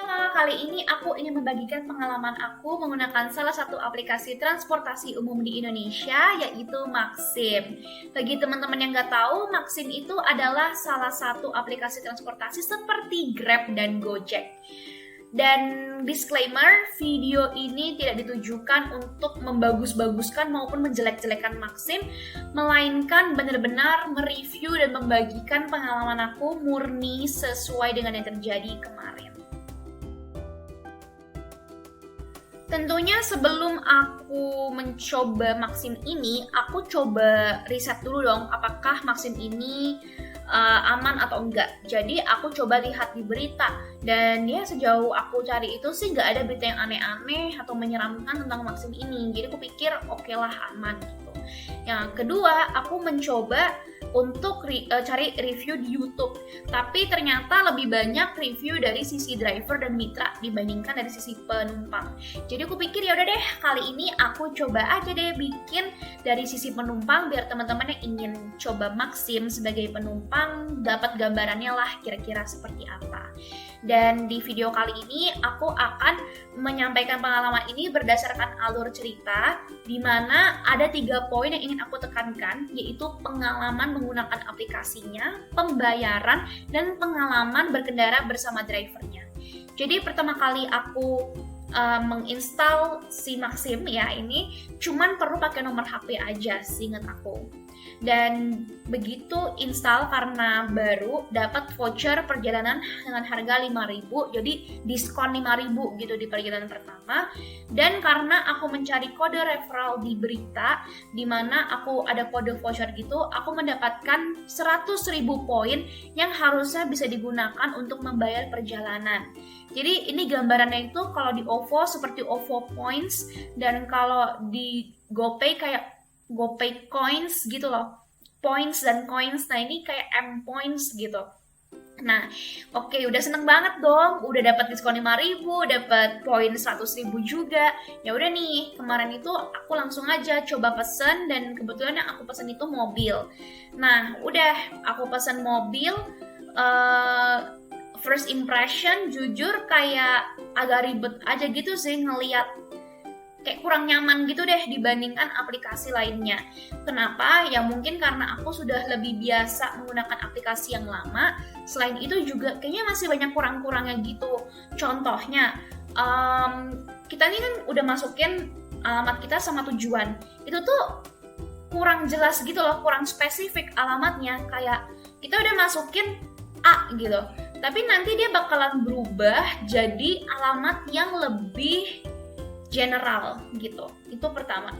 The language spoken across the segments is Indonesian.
Halo, kali ini aku ingin membagikan pengalaman aku menggunakan salah satu aplikasi transportasi umum di Indonesia, yaitu Maxim. Bagi teman-teman yang nggak tahu, Maxim itu adalah salah satu aplikasi transportasi seperti Grab dan Gojek. Dan disclaimer, video ini tidak ditujukan untuk membagus-baguskan maupun menjelek-jelekan Maxim, melainkan benar-benar mereview dan membagikan pengalaman aku murni sesuai dengan yang terjadi kemarin. Tentunya sebelum aku mencoba Maxim ini, aku coba riset dulu dong, apakah Maxim ini aman atau enggak. Jadi aku coba lihat di berita, dan ya sejauh aku cari itu sih nggak ada berita yang aneh-aneh atau menyeramkan tentang Maxim ini. Jadi aku pikir oke lah, aman gitu. Yang kedua, aku mencoba untuk cari review di YouTube. Tapi ternyata lebih banyak review dari sisi driver dan mitra dibandingkan dari sisi penumpang. Jadi aku pikir ya udah deh, kali ini aku coba aja deh bikin dari sisi penumpang biar teman-teman yang ingin coba Maxim sebagai penumpang dapat gambarannya lah kira-kira seperti apa. Dan di video kali ini aku akan menyampaikan pengalaman ini berdasarkan alur cerita, di mana ada 3 poin yang ingin aku tekankan, yaitu pengalaman menggunakan aplikasinya, pembayaran, dan pengalaman berkendara bersama drivernya. Jadi pertama kali aku menginstal si Maxim ya ini cuman perlu pakai nomor HP aja seingat aku. Dan begitu install, karena baru dapat voucher perjalanan dengan harga 5.000, jadi diskon 5.000 gitu di perjalanan pertama. Dan karena aku mencari kode referral di berita, di mana aku ada kode voucher gitu, aku mendapatkan 100.000 poin yang harusnya bisa digunakan untuk membayar perjalanan. Jadi ini gambarannya itu kalau di OVO seperti OVO Points, dan kalau di GoPay kayak GoPay Coins gitu loh. Points dan coins, nah ini kayak M Points gitu. Nah, oke, udah seneng banget dong, udah dapat diskon 5.000, dapat poin 100.000 juga. Ya udah nih, kemarin itu aku langsung aja coba pesen, dan kebetulan yang aku pesen itu mobil. Nah, udah aku pesen mobil, first impression jujur kayak agak ribet aja gitu sih ngeliat, kayak kurang nyaman gitu deh dibandingkan aplikasi lainnya. Kenapa? Ya mungkin karena aku sudah lebih biasa menggunakan aplikasi yang lama. Selain itu juga kayaknya masih banyak kurang-kurangnya gitu. Contohnya, kita ini kan udah masukin alamat kita sama tujuan. Itu tuh kurang jelas gitu loh, kurang spesifik alamatnya. Kayak kita udah masukin A gitu, tapi nanti dia bakalan berubah jadi alamat yang lebih general gitu. Itu pertama.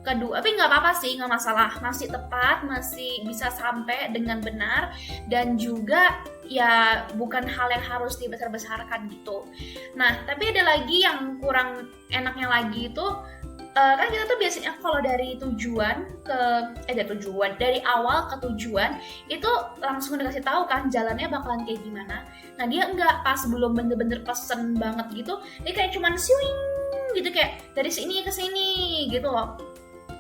Kedua, tapi nggak apa-apa sih, nggak masalah, masih tepat, masih bisa sampai dengan benar, dan juga ya bukan hal yang harus dibesar-besarkan gitu. Nah, tapi ada lagi yang kurang enaknya lagi itu, kan kita tuh biasanya kalau dari dari awal ke tujuan itu langsung dikasih tahu kan jalannya bakalan kayak gimana. Nah, dia enggak, pas belum bener-bener pesen banget gitu, dia kayak cuman swing gitu, kayak dari sini ke sini gitu loh.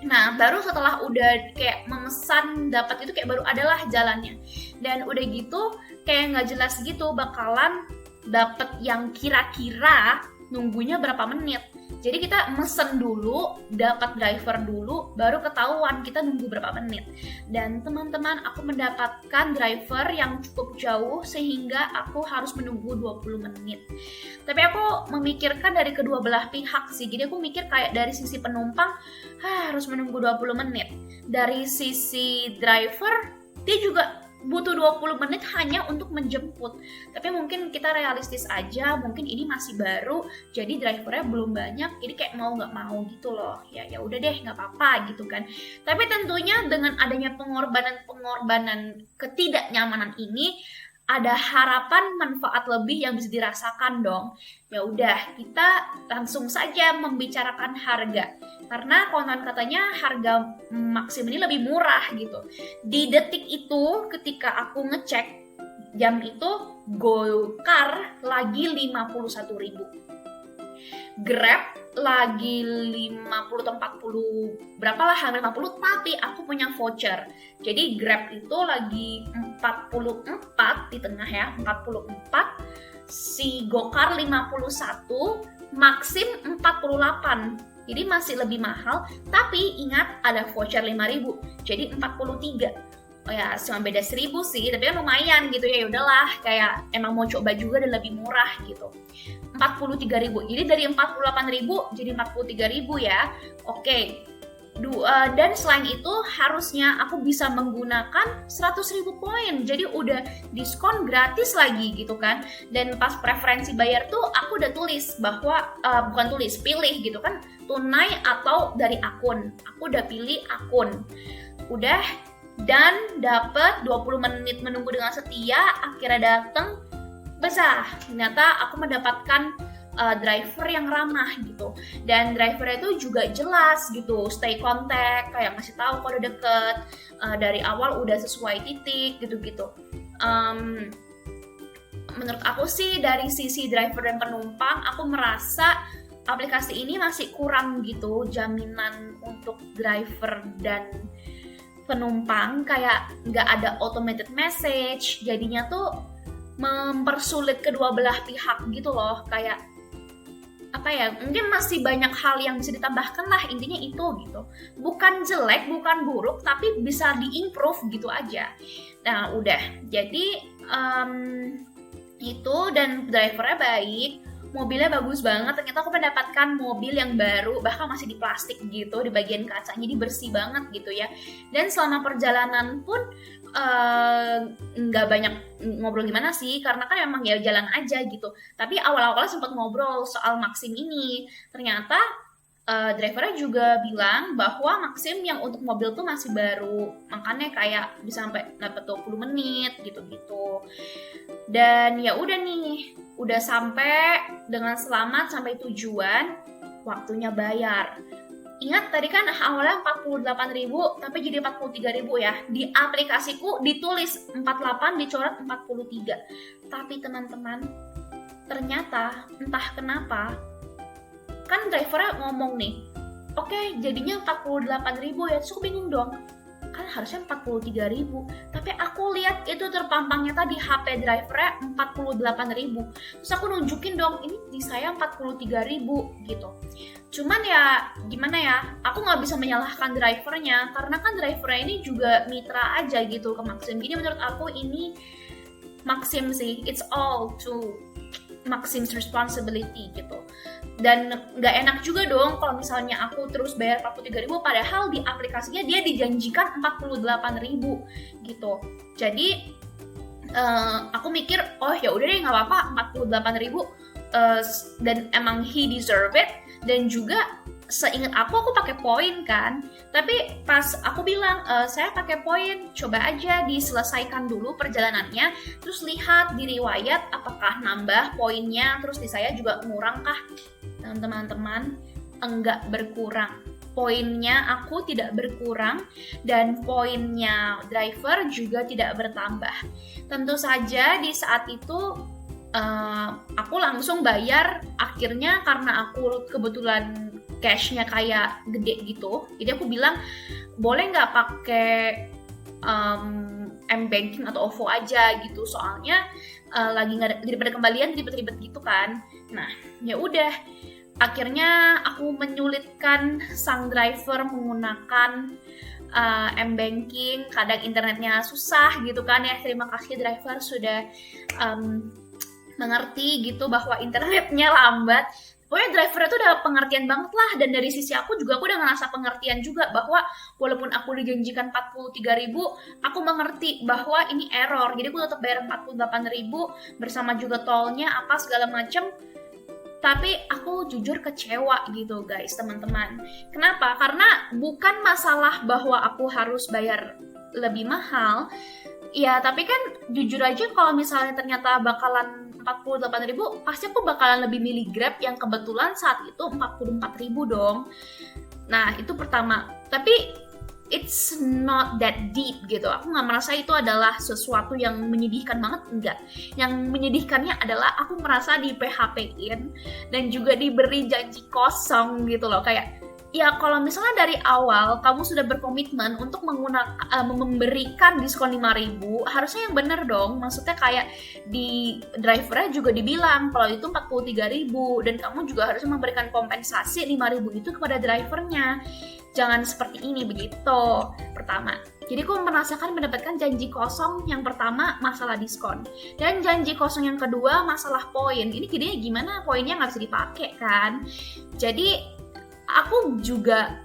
Nah, baru setelah udah kayak memesan dapat itu, kayak baru adalah jalannya. Dan udah gitu kayak nggak jelas gitu bakalan dapat yang kira-kira nunggunya berapa menit. Jadi kita mesen dulu, dapat driver dulu, baru ketahuan kita nunggu berapa menit. Dan teman-teman, aku mendapatkan driver yang cukup jauh sehingga aku harus menunggu 20 menit. Tapi aku memikirkan dari kedua belah pihak sih. Jadi aku mikir kayak dari sisi penumpang, harus menunggu 20 menit. Dari sisi driver, dia juga butuh 20 menit hanya untuk menjemput. Tapi mungkin kita realistis aja, mungkin ini masih baru, jadi drivernya belum banyak, jadi kayak mau nggak mau gitu loh. Ya udah deh, nggak apa-apa gitu kan. Tapi tentunya dengan adanya pengorbanan ketidaknyamanan ini, ada harapan manfaat lebih yang bisa dirasakan dong. Ya udah, kita langsung saja membicarakan harga. Karena konon katanya harga Maxim ini lebih murah gitu. Di detik itu ketika aku ngecek jam itu, Gokar lagi 51.000. Grab lagi 50 atau 40 berapa lah, hampir 50, tapi aku punya voucher. Jadi Grab itu lagi 44 di tengah ya, 44, si Gokar 51, Maxim 48. Jadi masih lebih mahal, tapi ingat ada voucher 5.000, jadi 43. Oh ya, cuma beda 1.000 sih, tapi kan lumayan gitu ya. Udahlah, kayak emang mau coba juga dan lebih murah gitu. 43.000. Jadi dari 48.000 jadi 43.000 ya. Oke. Dan selain itu harusnya aku bisa menggunakan 100.000 poin. Jadi udah diskon gratis lagi gitu kan. Dan pas preferensi bayar tuh aku udah tulis bahwa pilih gitu kan, tunai atau dari akun. Aku udah pilih akun. Udah, dan dapat 20 menit menunggu dengan setia, akhirnya datang. Besar, ternyata aku mendapatkan driver yang ramah gitu, dan drivernya itu juga jelas gitu, stay contact, kayak ngasih tahu kalau udah deket, dari awal udah sesuai titik gitu-gitu. Menurut aku sih dari sisi driver dan penumpang, aku merasa aplikasi ini masih kurang gitu jaminan untuk driver dan penumpang, kayak nggak ada automated message, jadinya tuh mempersulit kedua belah pihak gitu loh. Kayak apa ya, mungkin masih banyak hal yang bisa ditambahkan lah, intinya itu gitu. Bukan jelek, bukan buruk, tapi bisa diimprove gitu aja. Nah udah, jadi itu, dan drivernya baik, mobilnya bagus banget. Ternyata aku mendapatkan mobil yang baru, bahkan masih di plastik gitu di bagian kacanya, jadi bersih banget gitu ya. Dan selama perjalanan pun nggak banyak ngobrol gimana sih, karena kan memang ya jalan aja gitu. Tapi awal-awalnya sempat ngobrol soal Maxim ini. Ternyata drivernya juga bilang bahwa Maxim yang untuk mobil tuh masih baru, makanya kayak bisa sampai dapat 20 menit gitu-gitu. Dan ya udah nih, udah sampai dengan selamat sampai tujuan, waktunya bayar. Ingat tadi kan awalnya 48.000 tapi jadi 43.000 ya. Di aplikasiku ditulis 48, dicoret 43. Tapi teman-teman, ternyata entah kenapa kan drivernya ngomong nih, oke, jadinya 48.000 ya. Terus aku bingung dong, kan harusnya 43.000, tapi aku lihat itu terpampangnya tadi HP drivernya 48.000. Terus aku nunjukin dong, ini di saya 43.000 gitu. Cuman ya gimana ya, aku nggak bisa menyalahkan drivernya, karena kan drivernya ini juga mitra aja gitu ke Maxim. Jadi menurut aku ini Maxim sih, it's all to Maxim's responsibility gitu. Dan nggak enak juga dong kalau misalnya aku terus bayar 43.000 padahal di aplikasinya dia dijanjikan 48.000 gitu. Jadi aku mikir, oh ya udah deh, nggak apa-apa 48.000, dan emang he deserve it. Dan juga seingat aku pakai poin kan, tapi pas aku bilang saya pakai poin, coba aja diselesaikan dulu perjalanannya, terus lihat di riwayat apakah nambah poinnya, terus di saya juga ngurang kah. Teman-teman, enggak berkurang. Poinnya aku tidak berkurang, dan poinnya driver juga tidak bertambah. Tentu saja di saat itu aku langsung bayar akhirnya, karena aku kebetulan cashnya kayak gede gitu. Jadi aku bilang, boleh nggak pakai M-Banking atau OVO aja gitu, soalnya lagi nggak ada, daripada kembalian ribet-ribet gitu kan. Nah ya udah, akhirnya aku menyulitkan sang driver menggunakan M-Banking. Kadang internetnya susah gitu kan ya. Terima kasih driver sudah mengerti gitu bahwa internetnya lambat. Pokoknya drivernya tuh udah pengertian banget lah. Dan dari sisi aku juga, aku udah ngerasa pengertian juga bahwa walaupun aku dijanjikan 43.000, aku mengerti bahwa ini error. Jadi aku tetap bayar 48.000 bersama juga tolnya apa segala macem. Tapi aku jujur kecewa gitu guys, teman-teman. Kenapa? Karena bukan masalah bahwa aku harus bayar lebih mahal. Ya tapi kan jujur aja, kalau misalnya ternyata bakalan 48.000, pasti aku bakalan lebih milih Grab yang kebetulan saat itu 44.000 dong. Nah itu pertama. Tapi it's not that deep gitu. Aku nggak merasa itu adalah sesuatu yang menyedihkan banget, enggak. Yang menyedihkannya adalah aku merasa di PHP-in dan juga diberi janji kosong gitu loh. Kayak ya kalau misalnya dari awal kamu sudah berkomitmen untuk memberikan diskon 5.000, harusnya yang bener dong. Maksudnya kayak di drivernya juga dibilang kalau itu 43.000 dan kamu juga harus memberikan kompensasi 5.000 itu kepada drivernya. Jangan seperti ini begitu. Pertama. Jadi aku mendapatkan janji kosong yang pertama masalah diskon. Dan janji kosong yang kedua masalah poin. Ini jadinya gimana, poinnya nggak bisa dipakai kan. Jadi aku juga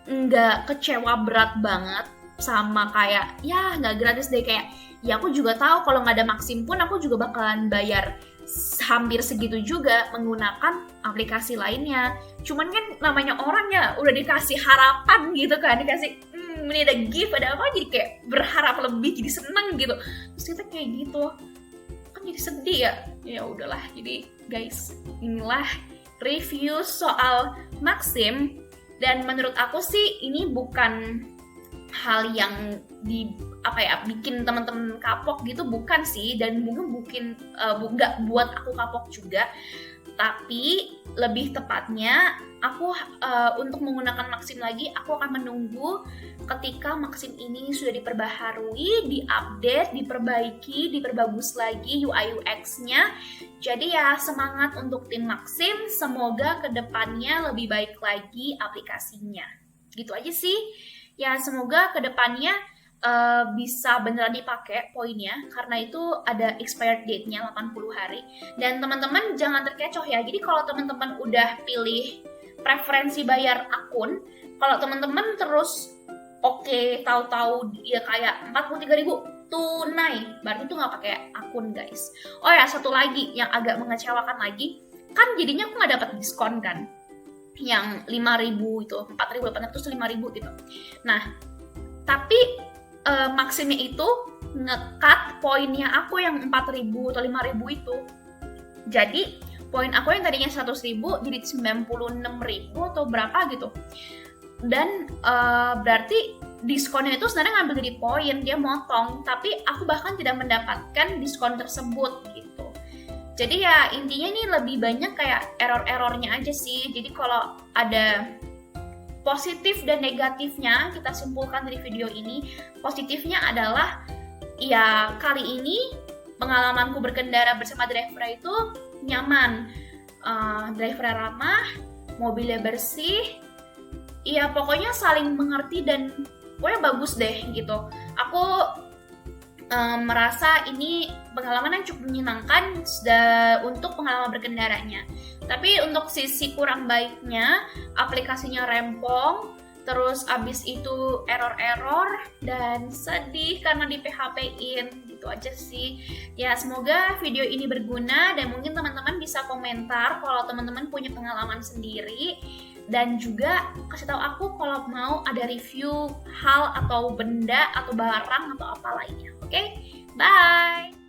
nggak kecewa berat banget sama kayak ya nggak gratis deh, kayak ya aku juga tahu kalau nggak ada Maxim pun aku juga bakalan bayar hampir segitu juga menggunakan aplikasi lainnya. Cuman kan namanya orang ya udah dikasih harapan gitu kan, dikasih ini ada gift ada apa, jadi kayak berharap lebih, jadi seneng gitu. Terus kita kayak gitu kan jadi sedih ya udahlah. Jadi guys, inilah review soal Maxim, dan menurut aku sih ini bukan hal yang bikin teman-teman kapok gitu, bukan sih, dan mungkin nggak buat aku kapok juga, tapi lebih tepatnya aku untuk menggunakan Maxim lagi, aku akan menunggu ketika Maxim ini sudah diperbaharui, diupdate, diperbaiki, diperbagus lagi UI UX-nya. Jadi ya semangat untuk tim Maxim, semoga kedepannya lebih baik lagi aplikasinya. Gitu aja sih. Ya semoga kedepannya bisa beneran dipakai poinnya, karena itu ada expired date-nya 80 hari. Dan teman-teman jangan terkecoh ya. Jadi kalau teman-teman udah pilih preferensi bayar akun, kalau teman-teman terus tahu-tahu ya kayak 43.000 tunai, berarti itu nggak pakai akun guys. Oh ya, satu lagi yang agak mengecewakan lagi, kan jadinya aku nggak dapat diskon kan, yang 5.000 itu 4.800 5.000 gitu. Nah tapi Maximnya itu nge-cut poinnya aku yang 4.000 atau 5.000 itu. Jadi poin aku yang tadinya 100.000 jadi 96.000 atau berapa gitu. Dan berarti diskonnya itu sebenarnya ngambil dari poin, dia motong, tapi aku bahkan tidak mendapatkan diskon tersebut gitu. Jadi ya intinya ini lebih banyak kayak error-errornya aja sih. Jadi kalau ada positif dan negatifnya kita simpulkan dari video ini. Positifnya adalah ya kali ini pengalamanku berkendara bersama driver itu nyaman, driver ramah, mobilnya bersih, ya pokoknya saling mengerti dan pokoknya bagus deh gitu. Aku merasa ini pengalaman yang cukup menyenangkan untuk pengalaman berkendaranya. Tapi untuk sisi kurang baiknya, aplikasinya rempong, terus abis itu error-error, dan sedih karena di PHP-in, gitu aja sih. Ya semoga video ini berguna, dan mungkin teman-teman bisa komentar kalau teman-teman punya pengalaman sendiri, dan juga kasih tahu aku kalau mau ada review hal atau benda atau barang atau apa lainnya. Oke? Bye!